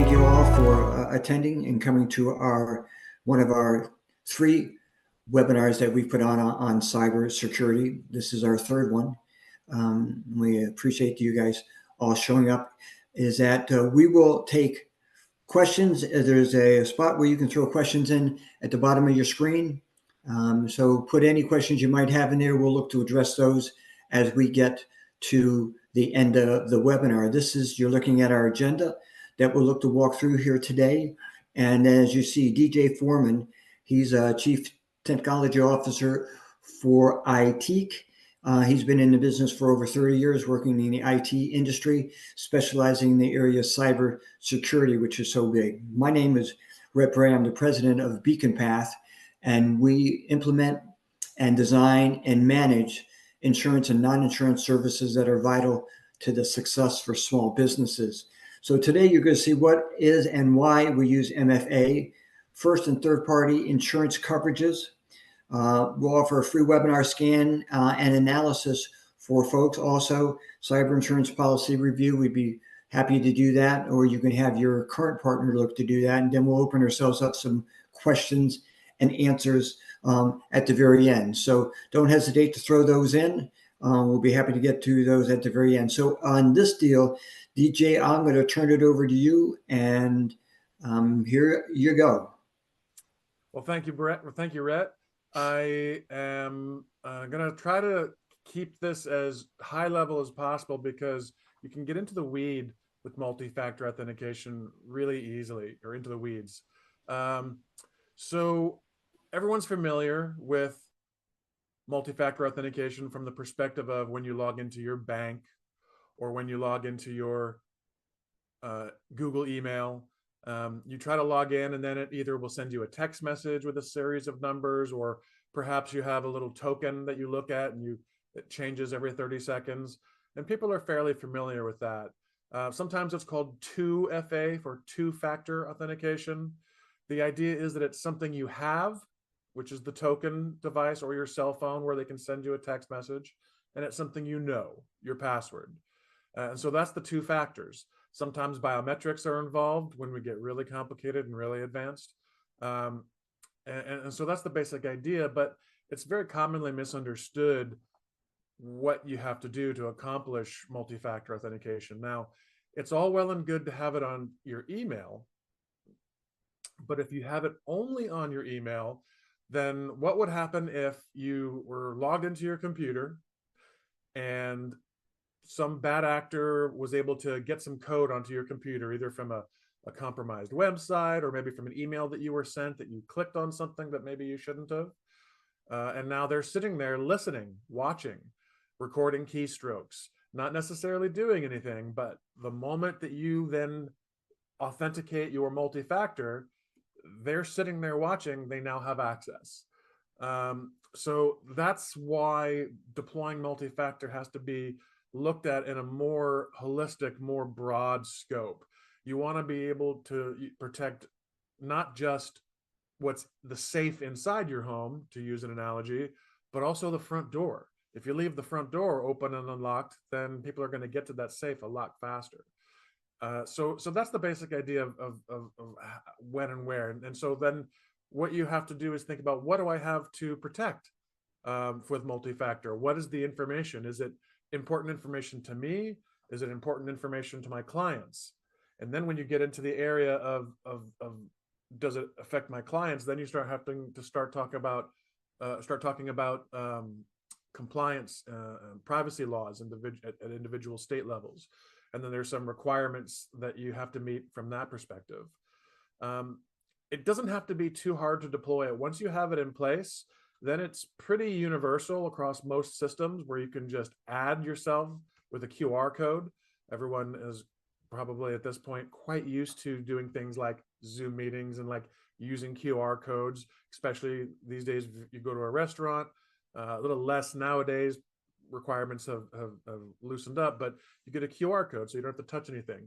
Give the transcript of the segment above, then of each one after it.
thank you all for attending and coming to one of our 3 webinars that we put on cybersecurity. This is our 3rd one. We appreciate you guys all showing up. Is that we will take questions. There's a spot where you can throw questions in at the bottom of your screen. So put any questions you might have in there. We'll look to address those as we get to the end of the webinar. You're looking at our agenda that we'll look to walk through here today. And as you see, DJ Foreman, he's a Chief Technology Officer for ITQue. He's been in the business for over 30 years, working in the IT industry, specializing in the area of cyber security, which is so big. My name is Rhett Bray. I'm the president of BeaconPath, and we implement and design and manage insurance and non-insurance services that are vital to the success for small businesses. So today you're going to see what is and why we use MFA, first and third party insurance coverages. We'll offer a free webinar scan and analysis for folks. Also, cyber insurance policy review. We'd be happy to do that, or you can have your current partner look to do that. And then we'll open ourselves up some questions and answers at the very end. So don't hesitate to throw those in. We'll be happy to get to those at the very end. So on this deal, DJ, I'm going to turn it over to you, and here you go. Well, thank you, Brett. Well, thank you, Rhett. I am going to try to keep this as high level as possible because you can get into the weed with multi-factor authentication really easily, or into the weeds. So everyone's familiar with multi-factor authentication from the perspective of when you log into your bank or when you log into your Google email. You try to log in, and then it either will send you a text message with a series of numbers, or perhaps you have a little token that you look at and it changes every 30 seconds. And people are fairly familiar with that. Sometimes it's called 2FA for two-factor authentication. The idea is that it's something you have, which is the token device or your cell phone where they can send you a text message, and it's something you know, your password. And so that's the 2 factors. Sometimes biometrics are involved when we get really complicated and really advanced. And so that's the basic idea, but it's very commonly misunderstood what you have to do to accomplish multi-factor authentication. Now, it's all well and good to have it on your email, but if you have it only on your email, then what would happen if you were logged into your computer and some bad actor was able to get some code onto your computer, either from a compromised website or maybe from an email that you were sent that you clicked on something that maybe you shouldn't have. And now they're sitting there listening, watching, recording keystrokes, not necessarily doing anything, but the moment that you then authenticate your multi-factor, they're sitting there watching, they now have access. So that's why deploying multi-factor has to be looked at in a more holistic, more broad scope. You want to be able to protect not just what's the safe inside your home, to use an analogy, but also the front door. If you leave the front door open and unlocked, then people are going to get to that safe a lot faster. So that's the basic idea of when and where. And so then what you have to do is think about, what do I have to protect with multi-factor? What is the information? Is it important information to me? Is it important information to my clients? And then when you get into the area of does it affect my clients, then you start having to start talking about compliance, privacy laws at individual state levels. And then there's some requirements that you have to meet from that perspective. It doesn't have to be too hard to deploy it. Once you have it in place, then it's pretty universal across most systems, where you can just add yourself with a QR code. Everyone is probably at this point quite used to doing things like Zoom meetings and like using QR codes, especially these days. If you go to a restaurant, a little less nowadays, requirements have loosened up, but you get a QR code so you don't have to touch anything.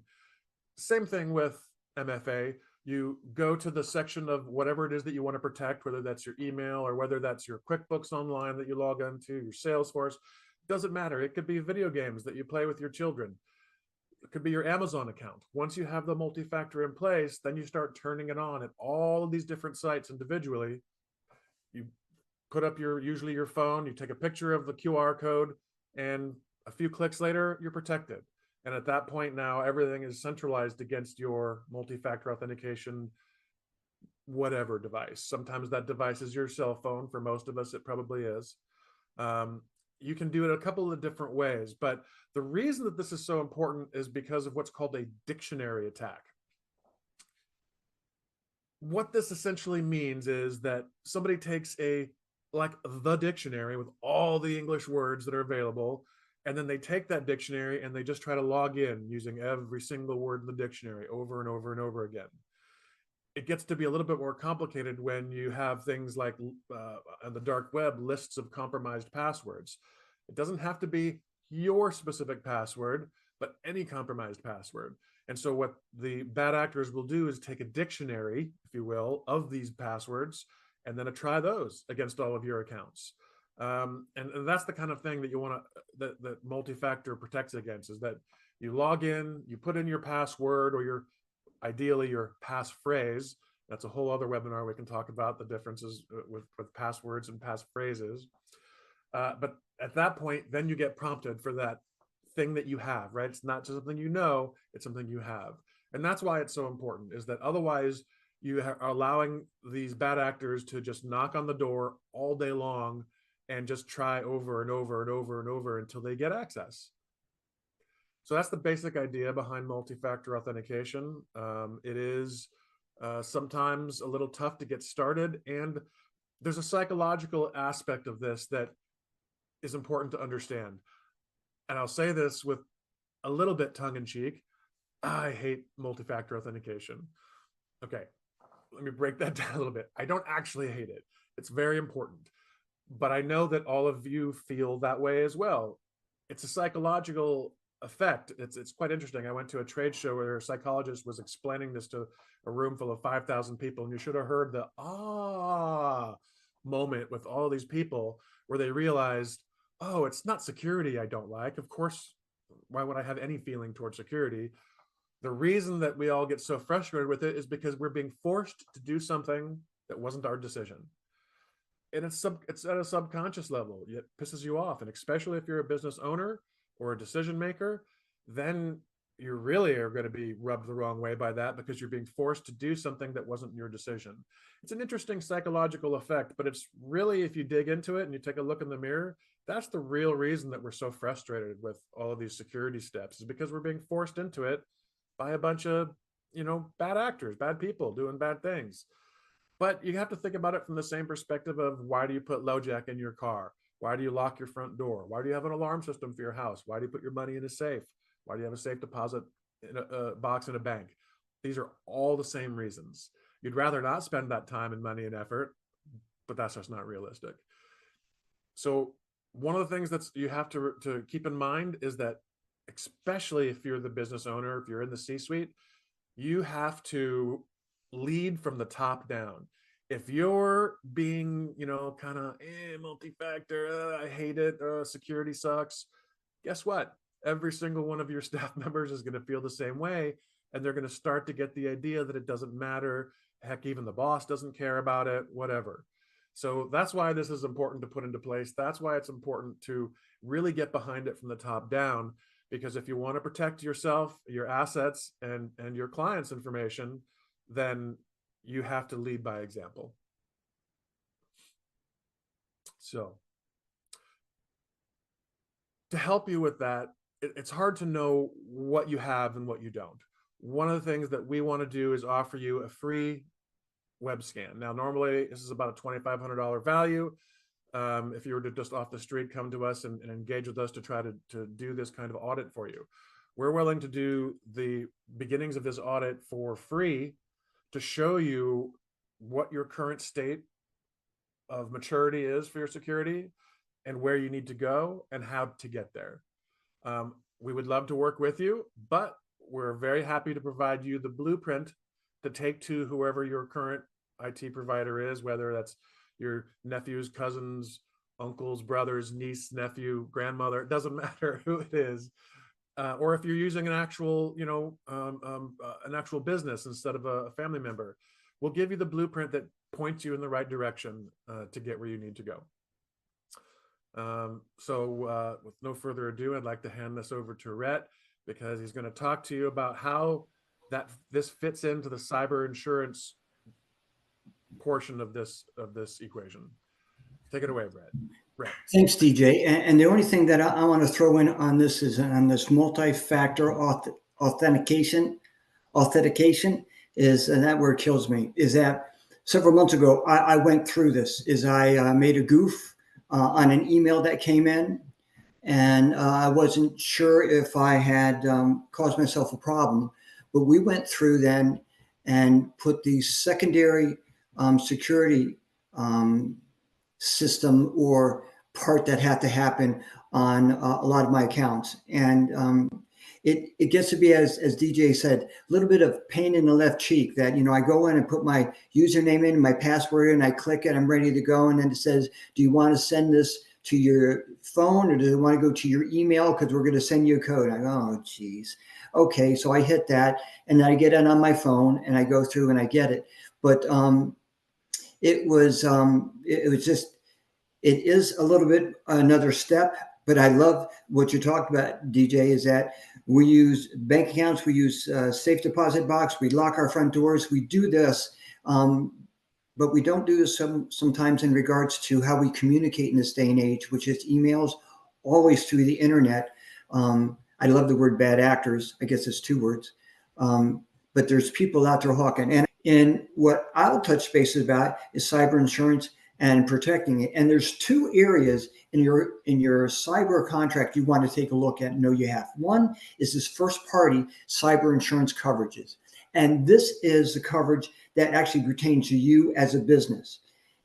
Same thing with MFA. You go to the section of whatever it is that you want to protect, whether that's your email or whether that's your QuickBooks Online that you log into, your Salesforce, doesn't matter. It could be video games that you play with your children. it could be your Amazon account. Once you have the multi-factor in place, then you start turning it on at all of these different sites individually. You put up usually your phone, you take a picture of the QR code, and a few clicks later, you're protected. And at that point now, everything is centralized against your multi-factor authentication, whatever device. Sometimes that device is your cell phone. For most of us, it probably is. You can do it a couple of different ways, but the reason that this is so important is because of what's called a dictionary attack. What this essentially means is that somebody takes like the dictionary with all the English words that are available, and then they take that dictionary and they just try to log in using every single word in the dictionary over and over and over again. It gets to be a little bit more complicated when you have things like on the dark web, lists of compromised passwords. It doesn't have to be your specific password, but any compromised password. And so what the bad actors will do is take a dictionary, if you will, of these passwords, and then try those against all of your accounts. And that's the kind of thing that you want to, that multi-factor protects against, is that you log in, you put in your password or ideally your passphrase. That's a whole other webinar. We can talk about the differences with passwords and passphrases. But at that point, then you get prompted for that thing that you have, right? It's not just something you know, it's something you have. And that's why it's so important, is that otherwise you are allowing these bad actors to just knock on the door all day long and just try over and over and over and over until they get access. So that's the basic idea behind multi-factor authentication. It is sometimes a little tough to get started, and there's a psychological aspect of this that is important to understand. And I'll say this with a little bit tongue-in-cheek. I hate multi-factor authentication. Okay, let me break that down a little bit. I don't actually hate it. It's very important. But I know that all of you feel that way as well. It's a psychological effect. It's quite interesting. I went to a trade show where a psychologist was explaining this to a room full of 5,000 people, and you should have heard the moment with all these people where they realized, oh, it's not security I don't like. Of course, why would I have any feeling towards security? The reason that we all get so frustrated with it is because we're being forced to do something that wasn't our decision. And it's at a subconscious level. It pisses you off. And especially if you're a business owner or a decision maker, then you really are going to be rubbed the wrong way by that, because you're being forced to do something that wasn't your decision. It's an interesting psychological effect, but it's really, if you dig into it and you take a look in the mirror, that's the real reason that we're so frustrated with all of these security steps, is because we're being forced into it by a bunch of, bad actors, bad people doing bad things. But you have to think about it from the same perspective of, why do you put LoJack in your car? Why do you lock your front door? Why do you have an alarm system for your house? Why do you put your money in a safe? Why do you have a safe deposit in a box in a bank? These are all the same reasons. You'd rather not spend that time and money and effort, but that's just not realistic. So one of the things that you have to keep in mind is that, especially if you're the business owner, if you're in the C-suite, you have to lead from the top down. If you're being, kind of multi-factor, I hate it, security sucks, guess what? Every single one of your staff members is going to feel the same way, and they're going to start to get the idea that it doesn't matter. Heck, even the boss doesn't care about it, whatever. So that's why this is important to put into place. That's why it's important to really get behind it from the top down, because if you want to protect yourself, your assets, and your clients' information, then you have to lead by example. So to help you with that, it's hard to know what you have and what you don't. One of the things that we want to do is offer you a free web scan. Now, normally this is about a $2,500 value. If you were to just off the street come to us and engage with us to try to do this kind of audit for you, we're willing to do the beginnings of this audit for free to show you what your current state of maturity is for your security and where you need to go and how to get there. We would love to work with you, but we're very happy to provide you the blueprint to take to whoever your current IT provider is, whether that's your nephews, cousins, uncles, brothers, niece, nephew, grandmother. It doesn't matter who it is. or if you're using an actual, an actual business instead of a family member, we'll give you the blueprint that points you in the right direction to get where you need to go. So with no further ado, I'd like to hand this over to Rhett, because he's going to talk to you about how this fits into the cyber insurance portion of this equation. Take it away, Rhett. Thanks, DJ. And the only thing that I want to throw in on this is on this multi-factor authentication is, and that word kills me, is that several months ago, I went through this, I made a goof on an email that came in, and I wasn't sure if I had caused myself a problem, but we went through then and put the secondary security system or part that had to happen on a lot of my accounts. And it gets to be, as DJ said, a little bit of pain in the left cheek that, I go in and put my username in, my password in, I click it, I'm ready to go. And then it says, do you want to send this to your phone, or do you want to go to your email? Because we're going to send you a code. I go, oh, geez. Okay. So I hit that, and then I get it on my phone and I go through and I get it. But it was just, it is a little bit another step, but I love what you talked about, DJ, is that we use bank accounts, we use safe deposit box, we lock our front doors, we do this, but we don't do this sometimes in regards to how we communicate in this day and age, which is emails, always through the internet. I love the word bad actors. I guess it's 2 words. But there's people out there hawking. And what I'll touch base about is cyber insurance and protecting it. And there's 2 areas in your cyber contract you want to take a look at and know you have. One is this first party cyber insurance coverages. And this is the coverage that actually pertains to you as a business.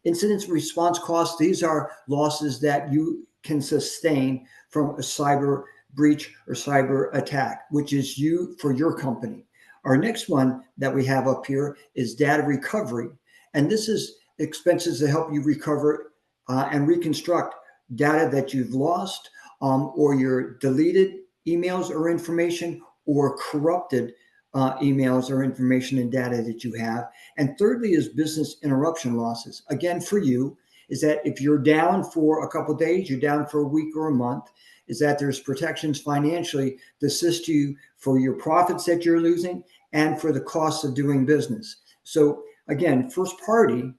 Incident response costs, these are losses that you can sustain from a cyber breach or cyber attack, which is you for your company. Our next one that we have up here is data recovery. And this is expenses to help you recover and reconstruct data that you've lost, or your deleted emails or information, or corrupted emails or information and data that you have. And thirdly is business interruption losses. Again, for you, is that if you're down for a couple of days, you're down for a week or a month, is that there's protections financially to assist you for your profits that you're losing and for the costs of doing business. So again, first party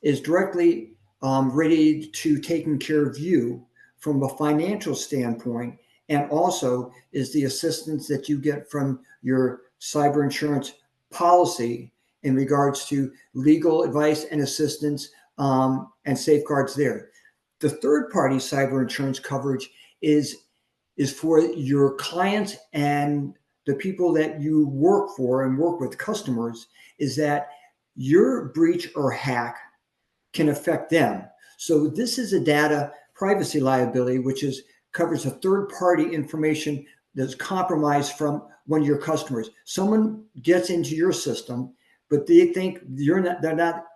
is directly ready to taking care of you from a financial standpoint, and also is the assistance that you get from your cyber insurance policy in regards to legal advice and assistance and safeguards there. The third party cyber insurance coverage is for your clients and the people that you work for and work with, customers, is that your breach or hack can affect them. So this is a data privacy liability, which covers a third party information that's compromised from one of your customers. Someone gets into your system, but they think they're not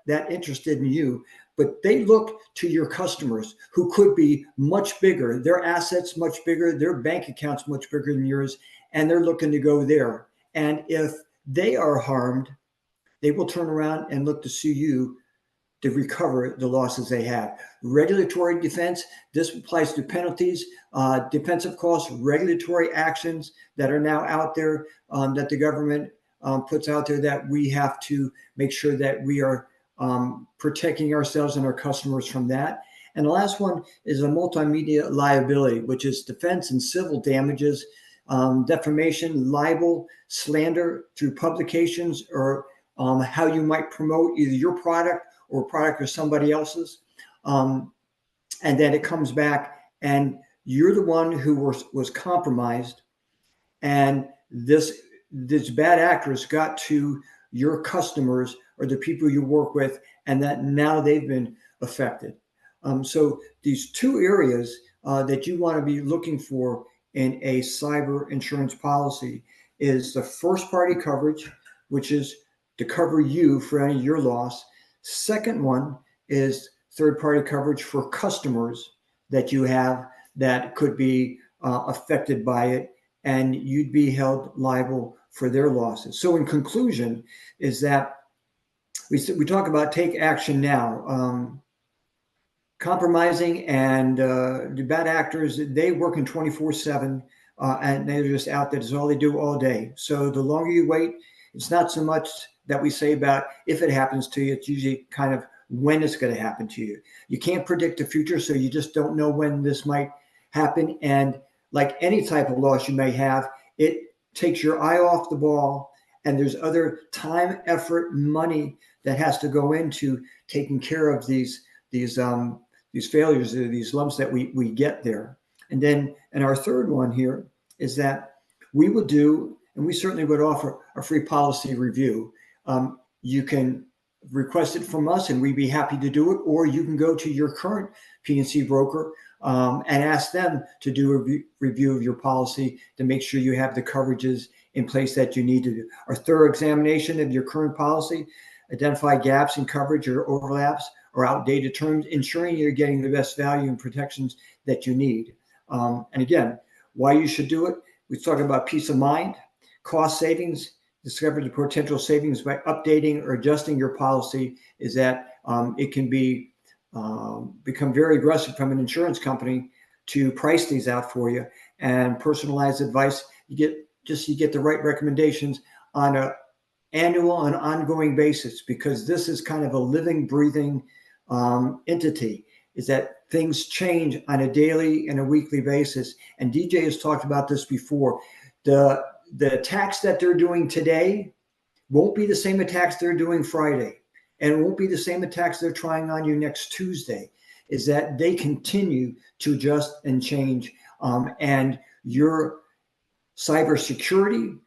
that interested in you, but they look to your customers who could be much bigger, their assets much bigger, their bank accounts much bigger than yours, and they're looking to go there. And if they are harmed, they will turn around and look to sue you to recover the losses they have. Regulatory defense, this applies to penalties, defensive costs, regulatory actions that are now out there that the government puts out there, that we have to make sure that we are protecting ourselves and our customers from that. And the last one is a multimedia liability, which is defense and civil damages, defamation, libel, slander through publications, or how you might promote either your product or product of somebody else's. And then it comes back and you're the one who was compromised, and this bad actors got to your customers or the people you work with, and that now they've been affected. So these 2 areas that you want to be looking for in a cyber insurance policy is the first party coverage, which is to cover you for any of your loss. Second one is third party coverage for customers that you have that could be affected by it. and you'd be held liable for their losses. So in conclusion is that we talk about take action now. Compromising and the bad actors, they work in 24/7 and they're just out there. That's all they do all day. So the longer you wait, it's not so much that we say about if it happens to you, it's usually kind of when it's going to happen to you. You can't predict the future, so you just don't know when this might happen. And like any type of loss you may have, it takes your eye off the ball, and there's other time, effort, money that has to go into taking care of these failures, these lumps that we get there. And then, and our third one here is that we would do, and we certainly would offer a free policy review. You can request it from us and we'd be happy to do it, or you can go to your current P&C broker and ask them to do a review of your policy to make sure you have the coverages in place that you need to do. A thorough examination of your current policy, identify gaps in coverage or overlaps or outdated terms, ensuring you're getting the best value and protections that you need. And again, why you should do it, we talk about peace of mind, cost savings, discover the potential savings by updating or adjusting your policy is that it can be become very aggressive from an insurance company to price these out for you, and personalized advice. You get the right recommendations on a annual and ongoing basis, because this is kind of a living, breathing entity, is that things change on a daily and a weekly basis. And DJ has talked about this before. The attacks that they're doing today won't be the same attacks they're doing Friday, and it won't be the same attacks they're trying on you next Tuesday. Is that they continue to adjust and change, and your cybersecurity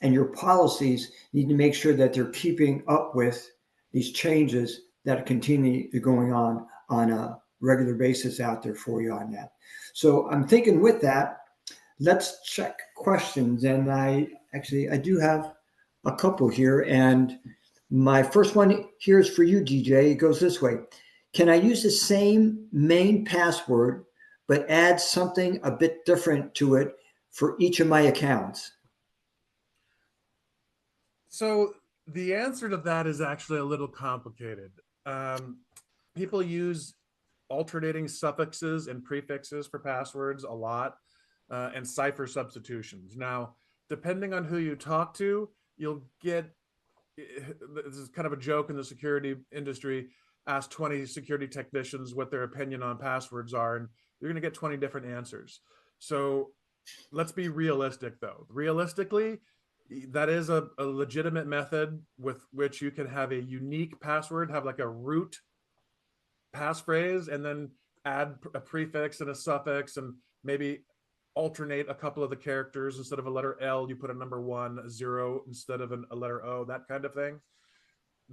and your policies need to make sure that they're keeping up with these changes that are continuing going on a regular basis out there for you on that. So I'm thinking with that, let's check questions. And I do have a couple here. And my first one here is for you, DJ. It goes this way. Can I use the same main password, but add something a bit different to it for each of my accounts? So the answer to that is actually a little complicated. People use alternating suffixes and prefixes for passwords a lot, and cipher substitutions. Now, depending on who you talk to, you'll get, this is kind of a joke in the security industry, ask 20 security technicians what their opinion on passwords are, and you're going to get 20 different answers. So let's be realistic, though. Realistically, that is a legitimate method with which you can have a unique password, have like a root passphrase, and then add a prefix and a suffix, and maybe alternate a couple of the characters. Instead of a letter L, you put a number 1, a 0 instead of a letter O, that kind of thing.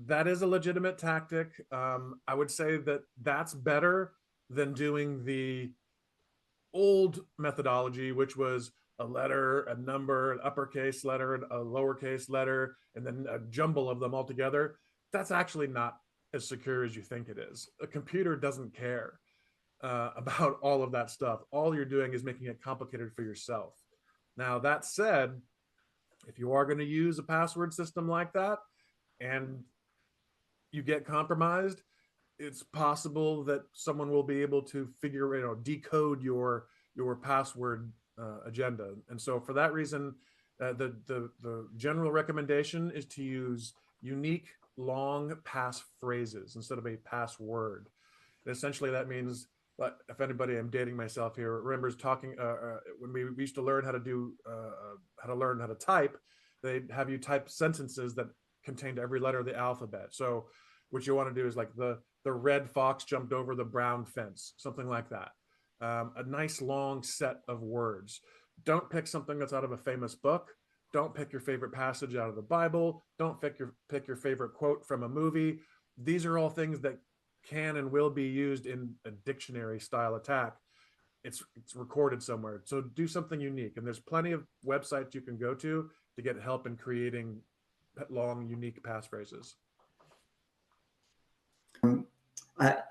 That is a legitimate tactic. I would say that that's better than doing the old methodology, which was a letter, a number, an uppercase letter, a lowercase letter, and then a jumble of them all together. That's actually not as secure as you think it is. A computer doesn't care about all of that stuff. All you're doing is making it complicated for yourself. Now, that said, if you are going to use a password system like that and you get compromised, it's possible that someone will be able to decode your password agenda. And so for that reason, the general recommendation is to use unique long passphrases instead of a password. And essentially that means, but if anybody, I'm dating myself here, remembers talking when we used to learn how to type, they'd have you type sentences that contained every letter of the alphabet. So what you want to do is like the red fox jumped over the brown fence, something like that. A nice long set of words. Don't pick something that's out of a famous book. Don't pick your favorite passage out of the Bible. Don't pick your favorite quote from a movie. These are all things that can and will be used in a dictionary style attack. It's recorded somewhere. So do something unique. And there's plenty of websites you can go to get help in creating long, unique passphrases.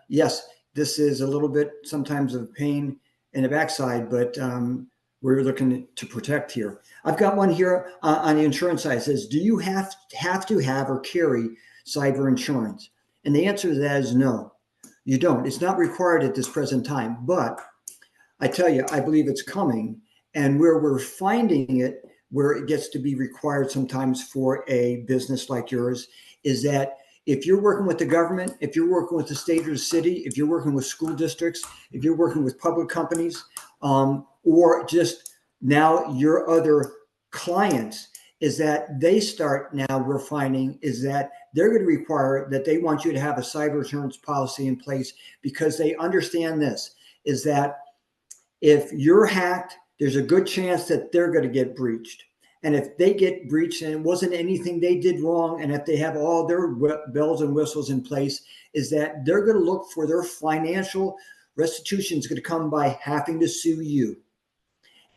Yes, this is a little bit sometimes of pain in the backside, but we're looking to protect here. I've got one here on the insurance side. It says, do you have to have or carry cyber insurance? And the answer to that is no, you don't. It's not required at this present time, but I tell you, I believe it's coming. And where we're finding it, where it gets to be required sometimes for a business like yours, is that if you're working with the government, if you're working with the state or the city, if you're working with school districts, if you're working with public companies, or just now your other clients, is that they start now, we're finding, is that they're going to require that they want you to have a cyber insurance policy in place, because they understand this, is that if you're hacked, there's a good chance that they're going to get breached. And if they get breached and it wasn't anything they did wrong, and if they have all their bells and whistles in place, is that they're going to look for their financial restitution is going to come by having to sue you.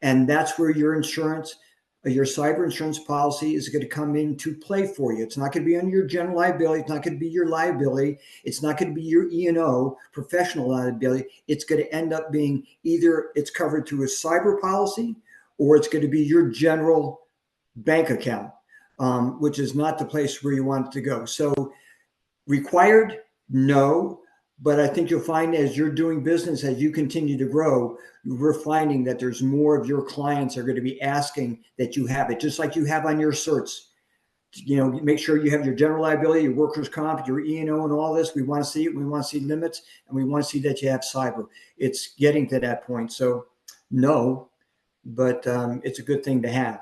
And that's where your insurance, your cyber insurance policy is going to come into play for you. It's not going to be on your general liability. It's not going to be your liability. It's not going to be your E&O, professional liability. It's going to end up being either it's covered through a cyber policy, or it's going to be your general bank account, which is not the place where you want it to go. So required, no. But I think you'll find as you're doing business, as you continue to grow, we're finding that there's more of your clients are going to be asking that you have it, just like you have on your certs. You know, make sure you have your general liability, your workers' comp, your E&O, and all this. We want to see it. We want to see limits, and we want to see that you have cyber. It's getting to that point. So no, but it's a good thing to have.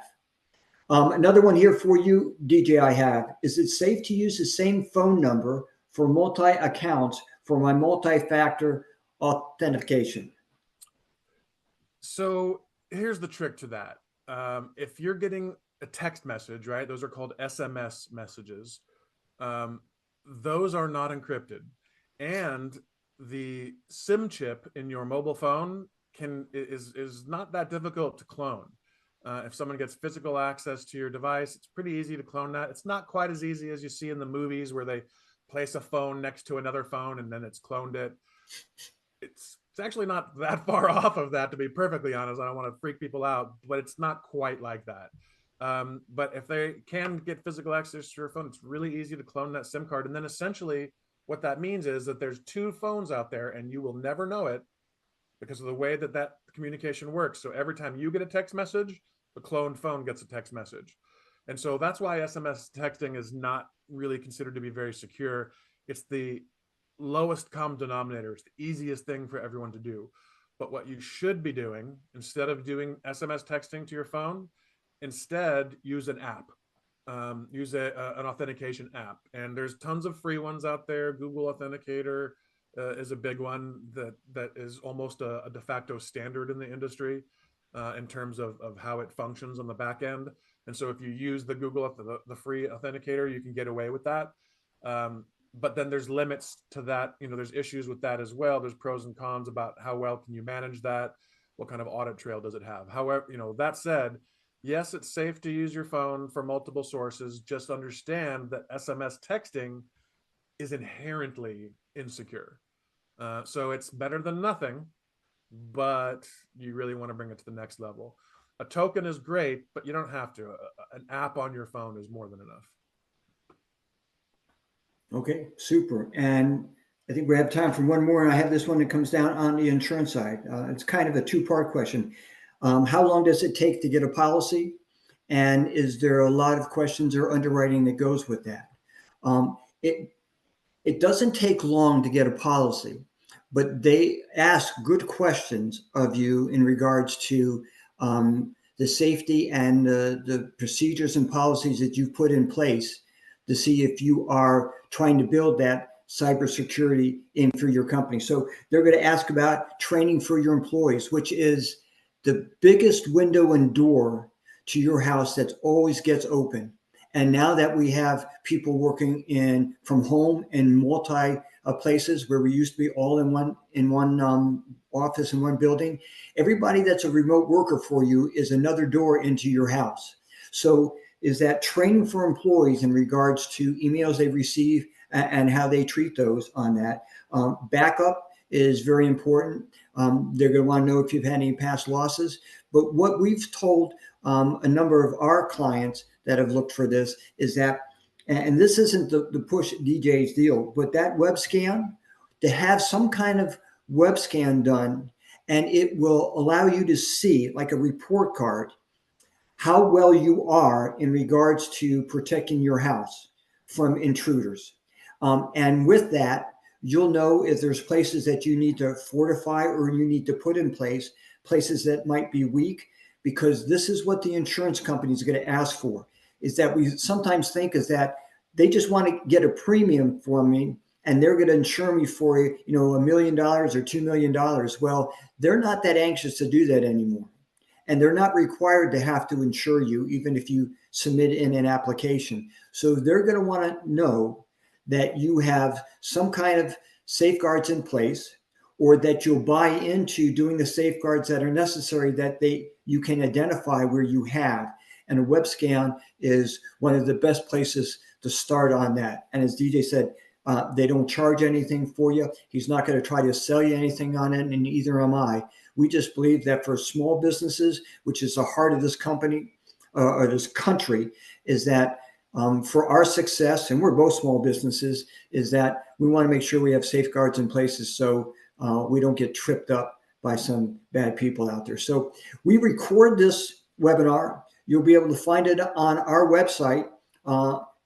Another one here for you, DJ, I have, is it safe to use the same phone number for multi-accounts for my multi-factor authentication? So here's the trick to that. If you're getting a text message, right, those are called SMS messages. Those are not encrypted. And the SIM chip in your mobile phone is not that difficult to clone. If someone gets physical access to your device, it's pretty easy to clone that. It's not quite as easy as you see in the movies where they place a phone next to another phone and then it's cloned it. It's actually not that far off of that, to be perfectly honest. I don't want to freak people out, but it's not quite like that. But if they can get physical access to your phone, it's really easy to clone that SIM card. And then essentially what that means is that there's two phones out there and you will never know it because of the way that that communication works. So every time you get a text message, the cloned phone gets a text message. And so that's why SMS texting is not really considered to be very secure. It's the lowest common denominator. It's the easiest thing for everyone to do. But what you should be doing, instead of doing SMS texting to your phone, instead use an app. Use an authentication app. And there's tons of free ones out there. Google Authenticator is a big one that is almost a de facto standard in the industry in terms of how it functions on the back end. And so if you use the Google, the free authenticator, you can get away with that. But then there's limits to that. You know, there's issues with that as well. There's pros and cons about how well can you manage that? What kind of audit trail does it have? However, you know, that said, yes, it's safe to use your phone for multiple sources. Just understand that SMS texting is inherently insecure. So it's better than nothing, but you really want to bring it to the next level. A token is great, but you don't have to. An app on your phone is more than enough. Okay, super. And I think we have time for one more. And I have this one that comes down on the insurance side. It's kind of a two-part question. How long does it take to get a policy? And is there a lot of questions or underwriting that goes with that? It doesn't take long to get a policy, but they ask good questions of you in regards to the safety and the procedures and policies that you've put in place to see if you are trying to build that cybersecurity in for your company. So they're going to ask about training for your employees, which is the biggest window and door to your house that always gets open. And now that we have people working from home in multi places where we used to be all in one office in one building, everybody that's a remote worker for you is another door into your house. So is that training for employees in regards to emails they receive and how they treat those on that. Backup is very important. They're going to want to know if you've had any past losses, But what we've told a number of our clients that have looked for this is that, and this isn't the push DJ's deal, but that web scan, to have some kind of web scan done, and it will allow you to see, like a report card, how well you are in regards to protecting your house from intruders. And with that, you'll know if there's places that you need to fortify or you need to put in place, places that might be weak, because this is what the insurance company is going to ask for, is that we sometimes think is that they just want to get a premium for me and they're going to insure me for, $1 million or $2 million. Well, they're not that anxious to do that anymore. And they're not required to have to insure you, even if you submit in an application. So they're going to want to know that you have some kind of safeguards in place, or that you'll buy into doing the safeguards that are necessary, that you can identify where you have. And a web scan is one of the best places to start on that. And as DJ said, they don't charge anything for you. He's not going to try to sell you anything on it, and neither am I. We just believe that for small businesses, which is the heart of this company or this country, is that for our success, and we're both small businesses, is that we want to make sure we have safeguards in places so we don't get tripped up by some bad people out there. So we record this webinar. You'll be able to find it on our website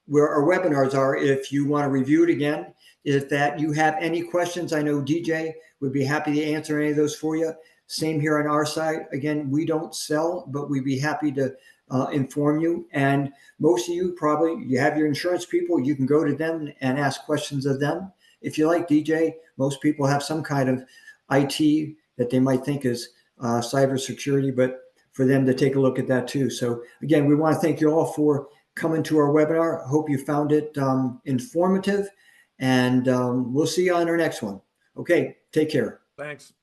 where our webinars are if you want to review it again. If that you have any questions, I know DJ would be happy to answer any of those for you. Same here on our side. Again, we don't sell, but we'd be happy to inform you. And most of you you have your insurance people. You can go to them and ask questions of them. If you like, DJ, most people have some kind of IT that they might think is cybersecurity, but for them to take a look at that too. So again, we want to thank you all for coming to our webinar. Hope you found it informative, and we'll see you on our next one. Okay, take care. Thanks.